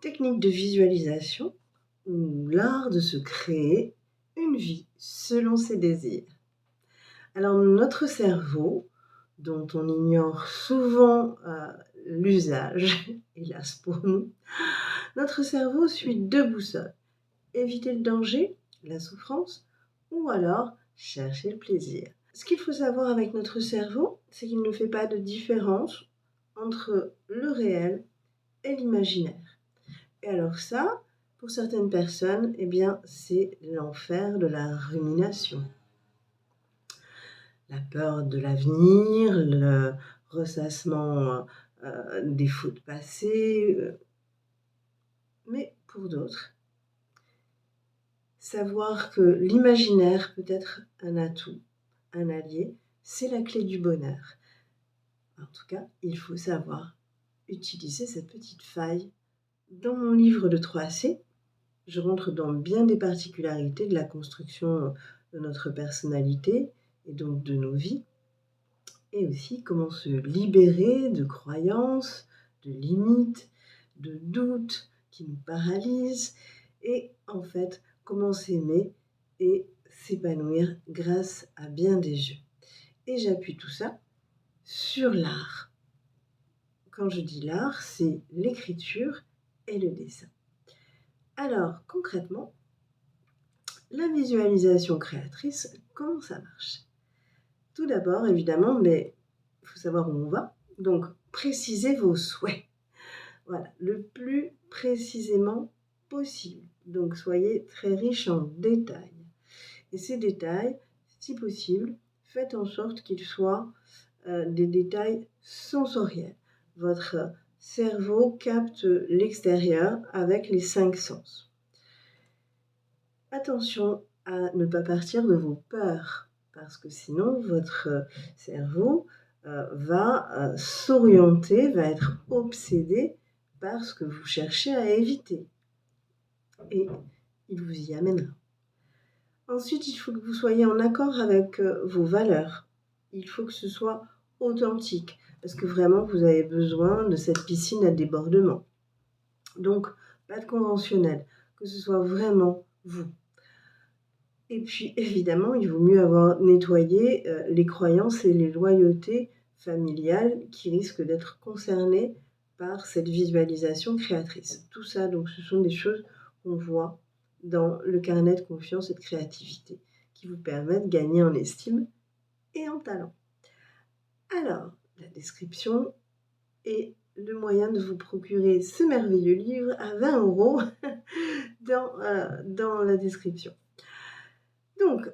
technique de visualisation ou l'art de se créer une vie selon ses désirs. Alors notre cerveau, dont on ignore souvent l'usage, hélas pour nous, notre cerveau suit 2 boussoles. Éviter le danger, la souffrance, ou alors chercher le plaisir. Ce qu'il faut savoir avec notre cerveau, c'est qu'il ne fait pas de différence entre le réel et l'imaginaire. Et alors ça, pour certaines personnes, eh bien, c'est l'enfer de la rumination. La peur de l'avenir, le ressassement des fautes passées. Mais pour d'autres, savoir que l'imaginaire peut être un atout, un allié, c'est la clé du bonheur. En tout cas, il faut savoir utiliser cette petite faille. Dans mon livre de 3C, je rentre dans bien des particularités de la construction de notre personnalité et donc de nos vies, et aussi comment se libérer de croyances, de limites, de doutes qui nous paralysent, et en fait, comment s'aimer et s'épanouir grâce à bien des jeux. Et j'appuie tout ça sur l'art. Quand je dis l'art, c'est l'écriture et le dessin. Alors, concrètement, la visualisation créatrice, comment ça marche? Tout d'abord, évidemment, mais il faut savoir où on va. Donc, précisez vos souhaits. Voilà, le plus précisément possible. Donc, soyez très riche en détails. Et ces détails, si possible, faites en sorte qu'ils soient des détails sensoriels. Votre cerveau capte l'extérieur avec les 5 sens. Attention à ne pas partir de vos peurs, parce que sinon votre cerveau va s'orienter, va être obsédé par ce que vous cherchez à éviter. Et il vous y amènera. Ensuite, il faut que vous soyez en accord avec vos valeurs. Il faut que ce soit authentique, parce que vraiment, vous avez besoin de cette piscine à débordement. Donc, pas de conventionnel, que ce soit vraiment vous. Et puis, évidemment, il vaut mieux avoir nettoyé les croyances et les loyautés familiales qui risquent d'être concernées par cette visualisation créatrice. Tout ça, donc, ce sont des choses qu'on voit dans le carnet de confiance et de créativité qui vous permettent de gagner en estime et en talent. Alors, la description est le moyen de vous procurer ce merveilleux livre à 20 € dans la description. Donc,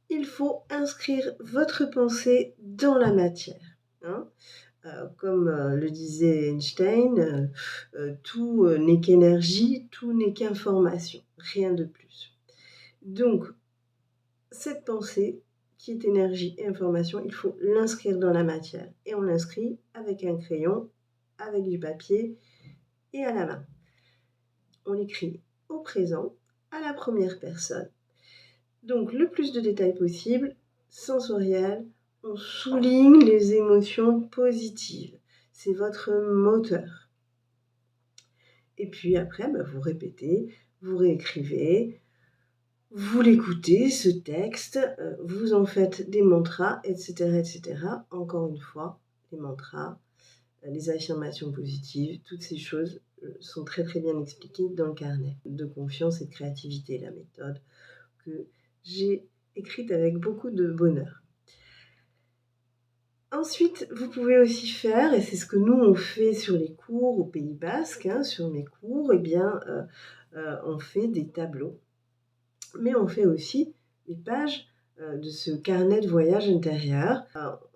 il faut inscrire votre pensée dans la matière. Comme le disait Einstein, tout n'est qu'énergie, tout n'est qu'information, rien de plus. Donc, cette pensée qui est énergie et information, il faut l'inscrire dans la matière. Et on l'inscrit avec un crayon, avec du papier et à la main. On l'écrit au présent, à la première personne. Donc, le plus de détails possible, sensoriel, on souligne les émotions positives. C'est votre moteur. Et puis après, vous répétez, vous réécrivez, vous l'écoutez, ce texte, vous en faites des mantras, etc., etc. Encore une fois, les mantras, les affirmations positives, toutes ces choses sont très très bien expliquées dans le carnet de confiance et de créativité, la méthode que j'ai écrite avec beaucoup de bonheur. Ensuite, vous pouvez aussi faire, et c'est ce que nous on fait sur les cours au Pays Basque, sur mes cours, on fait des tableaux. Mais on fait aussi des pages de ce carnet de voyage intérieur.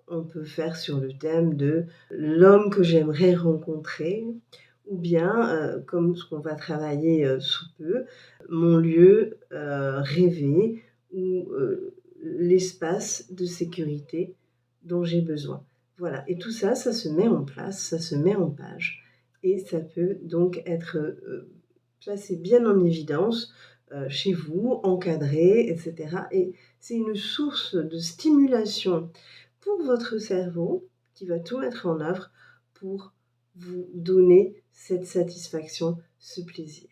On peut faire sur le thème de l'homme que j'aimerais rencontrer, ou bien, comme ce qu'on va travailler sous peu, mon lieu rêvé, ou l'espace de sécurité dont j'ai besoin. Voilà, et tout ça, ça se met en place, ça se met en page, et ça peut donc être placé bien en évidence chez vous, encadré, etc. Et c'est une source de stimulation pour votre cerveau qui va tout mettre en œuvre pour vous donner cette satisfaction, ce plaisir.